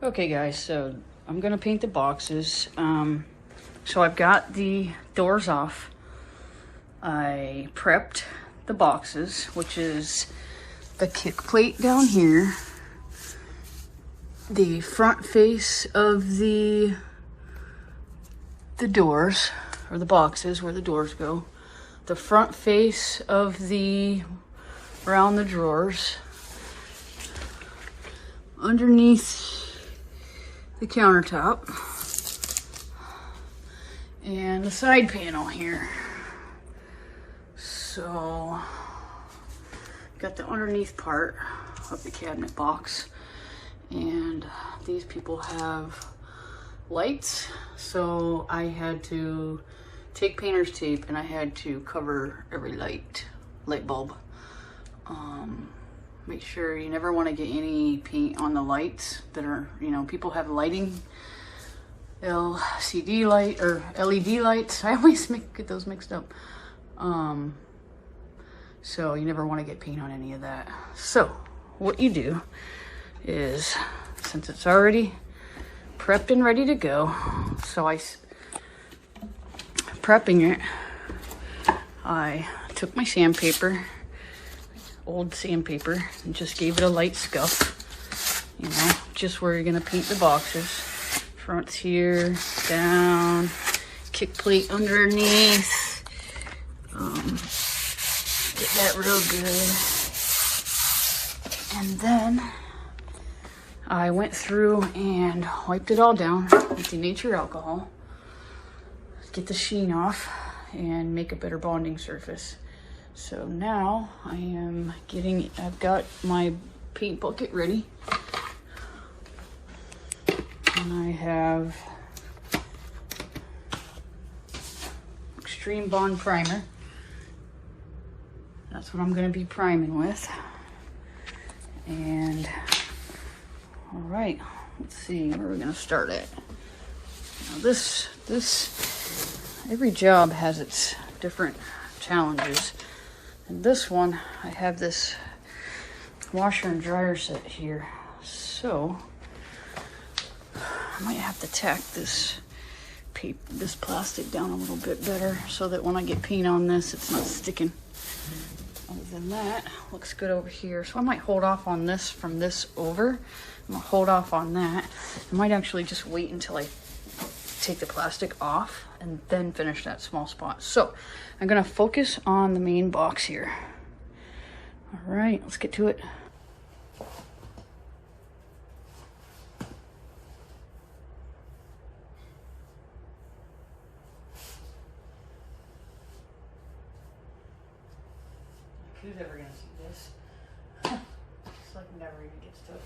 Okay guys, so I'm gonna paint the boxes. So I've got the doors off. I prepped the boxes, which is the kick plate down here, the front face of the doors, or the boxes where the doors go, the front face of the around the drawers, underneath the countertop, and the side panel here. So got the underneath part of the cabinet box, and these people have lights, so I had to take painter's tape and I had to cover every light bulb. Make sure you never want to get any paint on the lights that are, you know, people have lighting, LCD light or LED lights. I always get those mixed up. So you never want to get paint on any of that. So what you do is, since it's already prepped and ready to go, prepping it, I took my sandpaper, old sandpaper, and just gave it a light scuff, you know, just where you're gonna paint the boxes. Fronts here, down, kick plate underneath. Get that real good. And then I went through and wiped it all down with denature alcohol, get the sheen off and make a better bonding surface. So now I've got my paint bucket ready, and I have Extreme Bond primer. That's what I'm going to be priming with. And all right, let's see where we're going to start at. Now every job has its different challenges. And this one, I have this washer and dryer set here, so I might have to tack this plastic down a little bit better so that when I get paint on this, it's not sticking. Other than that, looks good over here. So I might hold off on this from this over. I'm gonna hold off on that. I might actually just wait until I take the plastic off and then finish that small spot. So I'm gonna focus on the main box here. All right, let's get to it. Who's ever gonna see this? It's like never even gets touched.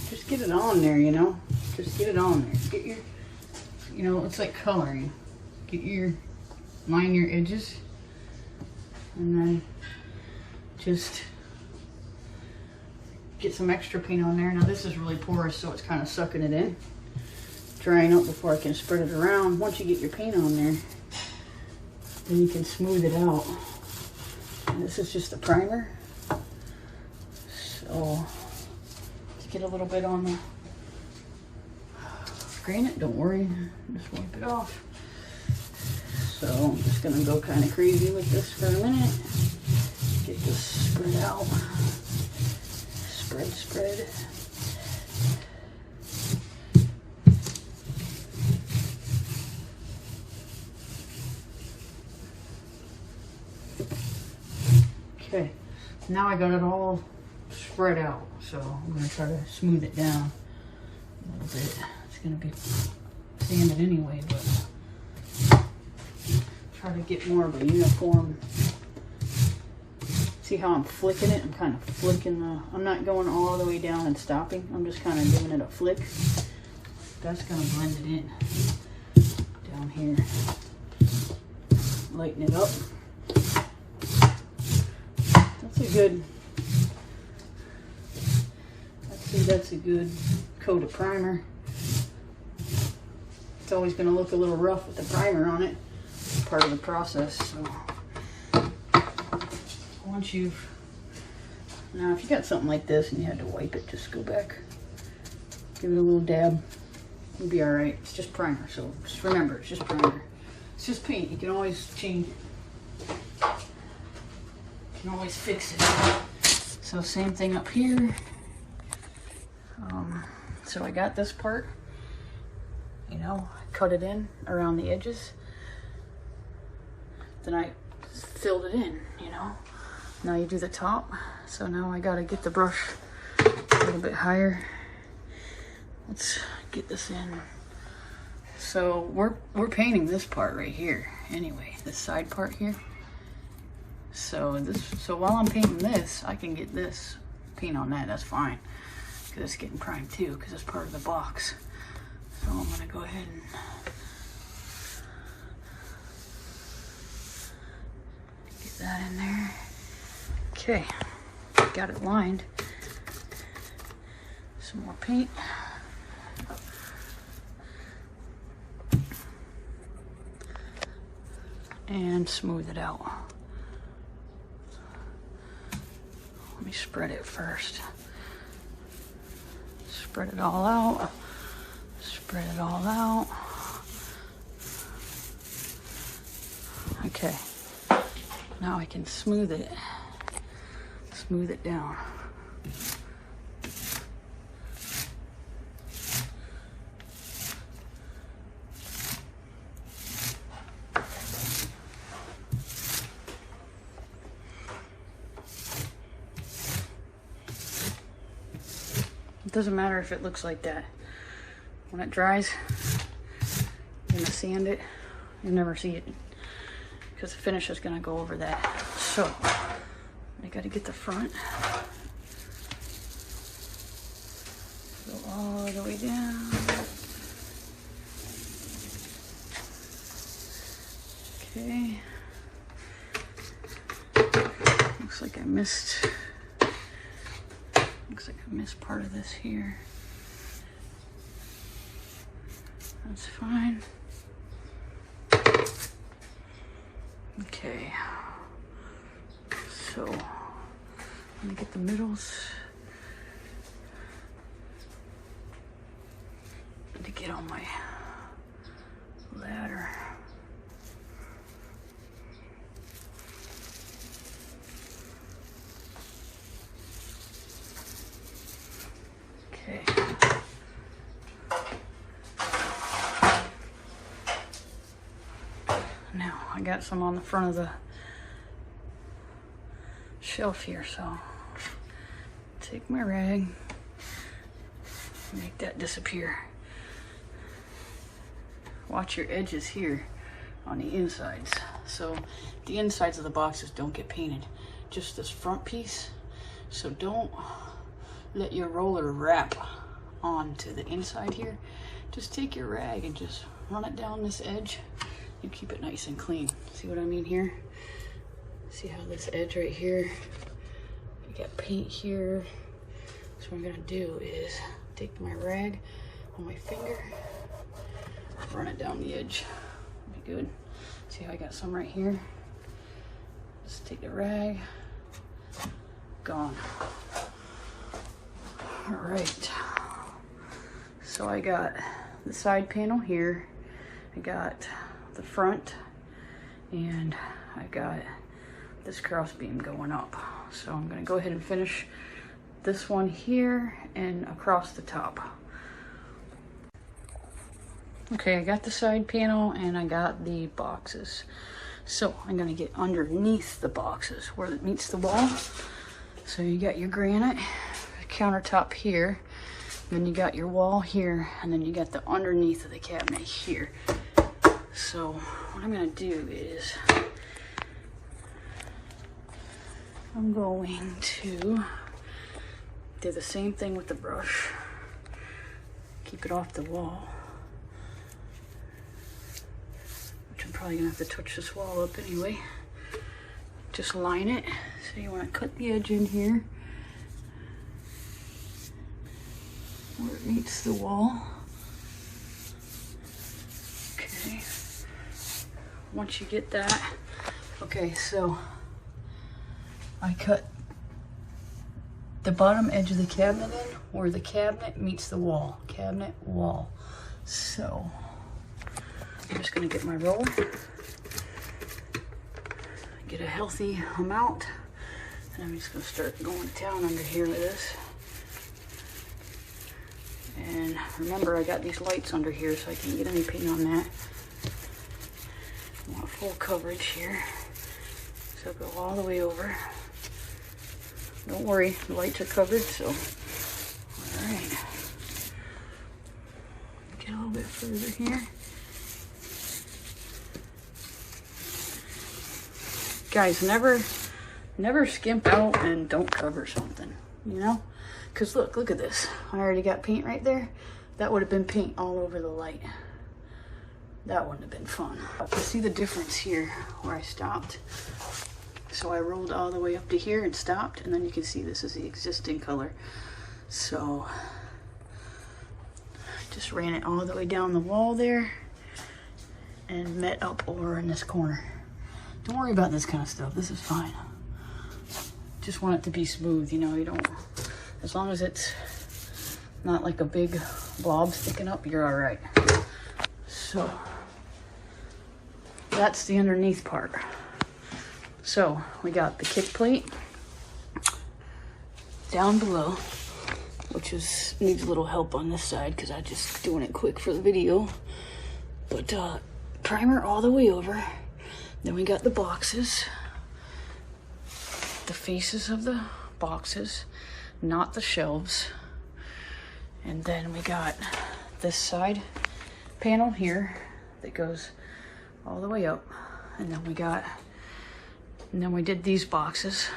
Just get it on there, you know. Just get it on there. Get your, you know, it's like coloring. Line your edges, and then just get some extra paint on there. Now this is really porous, so it's kind of sucking it in. Drying up before I can spread it around. Once you get your paint on there, then you can smooth it out. And this is just the primer. So, to get a little bit on the granite, don't worry, just wipe it off. So I'm just gonna go kind of crazy with this for a minute. Get this spread out. Spread. Okay, now I got it all spread out, so I'm going to try to smooth it down a little bit. It's going to be sanded anyway, but try to get more of a uniform. See how I'm flicking it? I'm kind of flicking I'm not going all the way down and stopping. I'm just kind of giving it a flick. That's going to blend it in down here. Lighten it up. That's a good coat of primer. It's always going to look a little rough with the primer on it. It's part of the process. So once now if you got something like this and you had to wipe it, just go back, give it a little dab. You'll be all right. It's just primer, so just remember, it's just primer. It's just paint. You can always change. You can always fix it. So same thing up here. So I got this part, you know, I cut it in around the edges. Then I filled it in, you know. Now you do the top. So now I gotta get the brush a little bit higher. Let's get this in. So we're painting this part right here anyway, this side part here. So while I'm painting this, I can get this paint on that. That's fine, because it's getting primed too, because it's part of the box. So I'm gonna go ahead and get that in there. Okay, got it lined. Some more paint. And smooth it out. Let me spread it first. Spread it all out. Spread it all out. Okay. Now I can smooth it. Smooth it down. It doesn't matter if it looks like that. When it dries, you're gonna sand it. You'll never see it because the finish is gonna go over that. So I gotta get the front. Go all the way down. Okay. Looks like I missed. Looks like I missed part of this here. That's fine. Okay. So, I'm gonna get the middles. To get on my ladder. Okay. Now I got some on the front of the shelf here, so take my rag, make that disappear. Watch your edges here on the insides. So the insides of the boxes don't get painted, just this front piece. So don't let your roller wrap onto the inside here. Just take your rag and just run it down this edge and keep it nice and clean. See what I mean here? See how this edge right here, you got paint here, So what I'm gonna do is take my rag on my finger, run it down the edge. Be good. See how I got some right here? Just take the rag, gone. All right. So I got the side panel here, I got the front, and I got this cross beam going up. So I'm gonna go ahead and finish this one here and across the top. Okay, I got the side panel and I got the boxes. So I'm gonna get underneath the boxes where it meets the wall. So you got your granite countertop here, then you got your wall here, and then you got the underneath of the cabinet here. So what I'm gonna do is I'm going to do the same thing with the brush. Keep it off the wall. Which I'm probably gonna have to touch this wall up anyway. Just line it. So you wanna cut the edge in here where it meets the wall. Okay. Once you get that, okay, so I cut the bottom edge of the cabinet in where the cabinet meets the wall. Cabinet, wall. So I'm just gonna get my roller, get a healthy amount, and I'm just gonna start going down under here with this. And remember, I got these lights under here, so I can't get any paint on that. I want full coverage here. So go all the way over. Don't worry, the lights are covered, so. All right. Get a little bit further here. Guys, never skimp out and don't cover something, you know? Because look at this. I already got paint right there. That would have been paint all over the light. That wouldn't have been fun. See the difference here where I stopped? So I rolled all the way up to here and stopped, and then you can see this is the existing color. So just ran it all the way down the wall there and met up over in this corner. Don't worry about this kind of stuff. This is fine. Just want it to be smooth, you know, you don't, as long as it's not like a big blob sticking up, you're all right. So that's the underneath part. So we got the kick plate down below, which needs a little help on this side because I'm just doing it quick for the video. But primer all the way over. Then we got the boxes, the faces of the boxes, not the shelves. And then we got this side panel here that goes all the way up. And then we did these boxes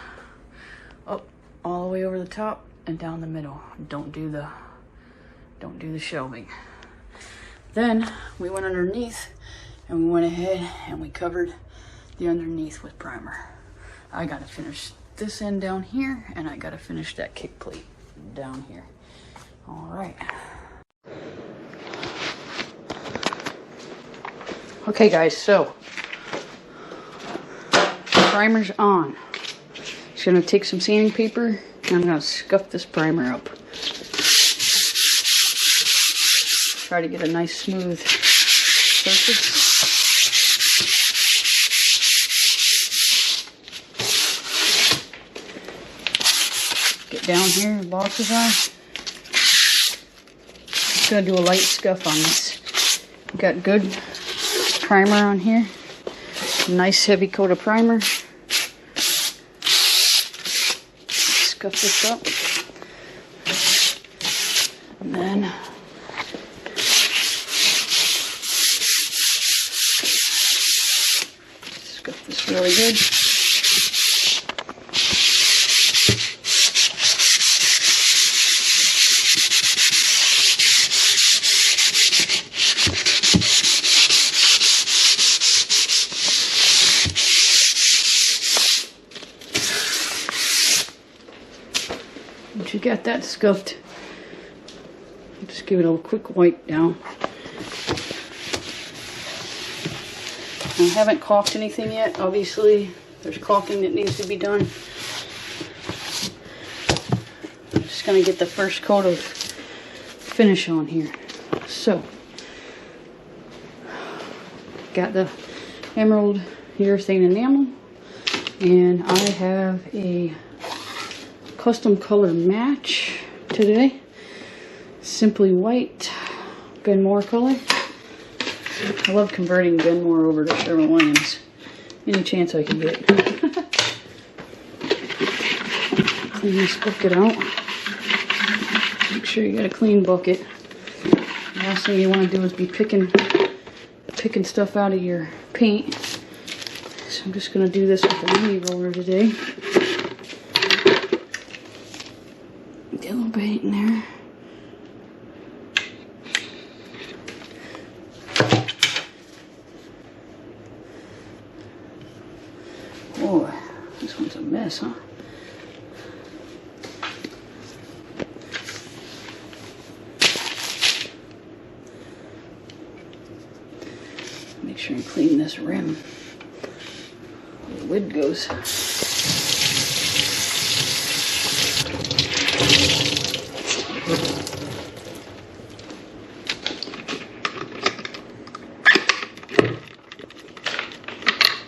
up all the way over the top and down the middle. Don't do the shelving. Then we went underneath and we went ahead and we covered the underneath with primer. I gotta finish this end down here, and I gotta finish that kick plate down here. All right. Okay guys, so primer's on. Just gonna take some sanding paper and I'm gonna scuff this primer up. Try to get a nice smooth surface. Get down here, the boxes are. Just gonna do a light scuff on this. Got good primer on here. Nice heavy coat of primer. Scuff this up. And then scuff this really good. Once you got that scuffed, just give it a quick wipe down. I haven't caulked anything yet. Obviously, there's caulking that needs to be done. I'm just gonna get the first coat of finish on here. So, got the emerald urethane enamel, and I have a custom color match today. Simply white, Gunmore color. I love converting Gunmore over to Sherwin-Williams any chance I can get. Clean this bucket out. Make sure you got a clean bucket. The last thing you want to do is be picking stuff out of your paint. So I'm just going to do this with a mini roller today. Get a little paint in there. Boy, this one's a mess, huh? Make sure and clean this rim where the lid goes.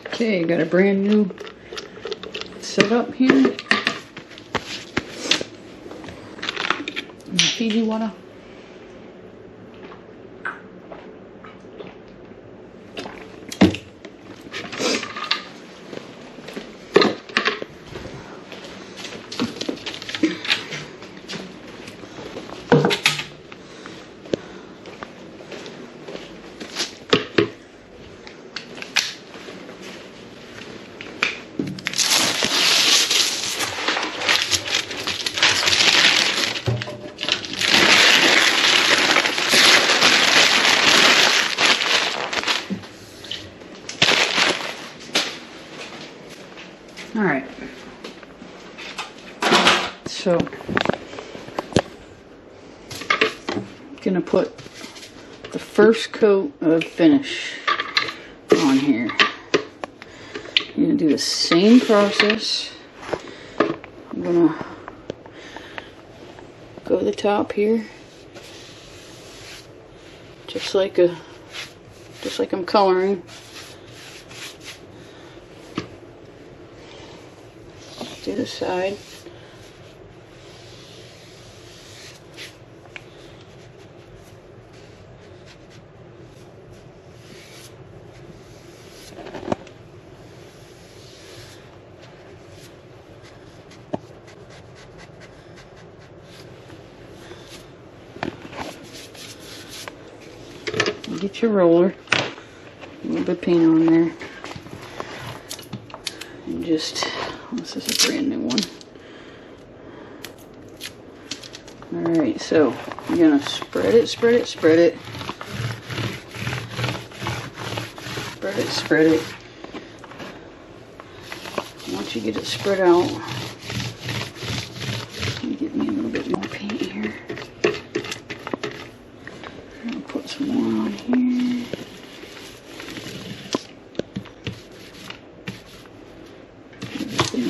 Okay, got a brand new setup here. Fiji water. All right, so I'm gonna put the first coat of finish on here. I'm gonna do the same process. I'm gonna go to the top here, just like I'm coloring. To the side. Get your roller, a little bit of paint on there, and just, this is a brand new one. Alright, so you're gonna spread it. Spread it. Once you get it spread out, let me get me a little bit more paint here. I'm gonna put some more on here.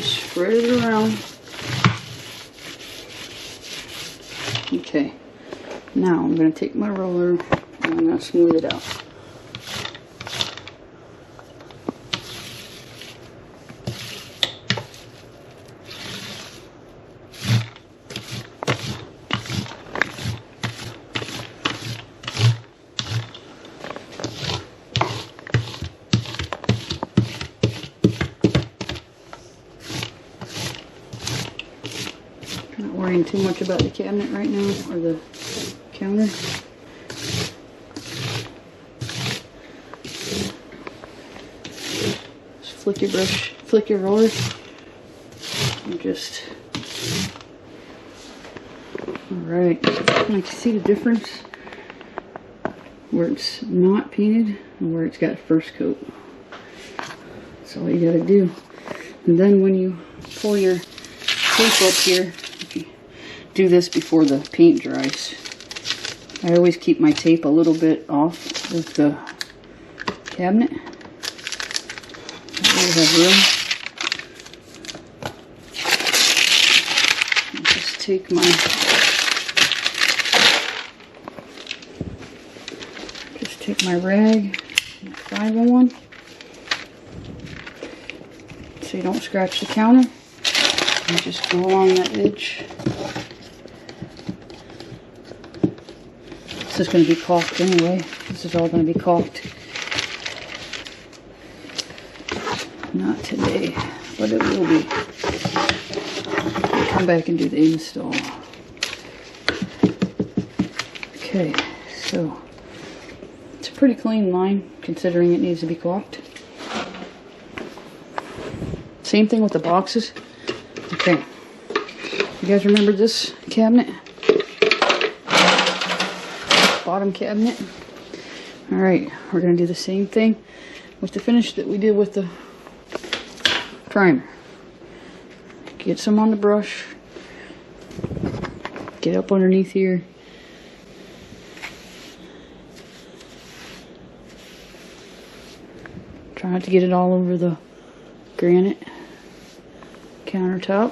Spread it around. Okay, now I'm going to take my roller and I'm going to smooth it out. Not worrying too much about the cabinet right now, or the counter. Just flick your brush, flick your roller, and just, alright. I can see the difference where it's not painted and where it's got first coat. That's all you gotta do. And then when you pull your tape up here, do this before the paint dries. I always keep my tape a little bit off of the cabinet. We have room. I'll just take my rag, my 501, so you don't scratch the counter. And just go along that edge. This is going to be caulked anyway. This is all going to be caulked. Not today, but it will be. I'll come back and do the install. Okay, so it's a pretty clean line considering it needs to be caulked. Same thing with the boxes. Okay, you guys remember this cabinet? Bottom cabinet. Alright, we're going to do the same thing with the finish that we did with the primer. Get some on the brush. Get up underneath here. Try not to get it all over the granite countertop.